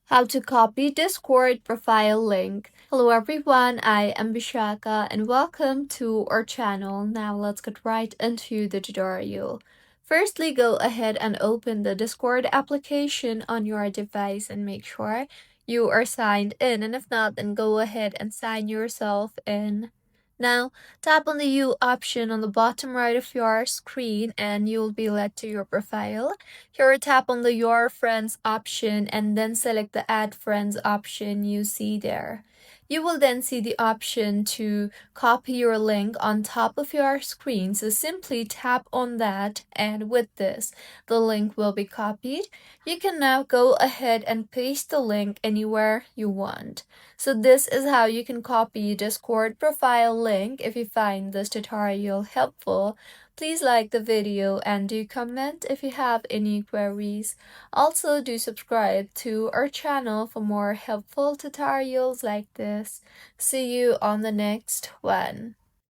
How to copy Discord profile link. Hello everyone, I am Bishaka and welcome to our channel. Now let's get right into the tutorial. Firstly, go ahead and open the Discord application on your device and make sure you are signed in, and if not, then go ahead and sign yourself in. Now, tap on the U option on the bottom right of your screen and you'll be led to your profile. Here, tap on the Your Friends option and then select the Add Friends option you see there. You will then see the option to copy your link on top of your screen. So simply tap on that, and with this, the link will be copied. You can now go ahead and paste the link anywhere you want. So this is how you can copy Discord profile link. If you find this tutorial helpful, please like the video and do comment if you have any queries. Also, do subscribe to our channel for more helpful tutorials like this. See you on the next one.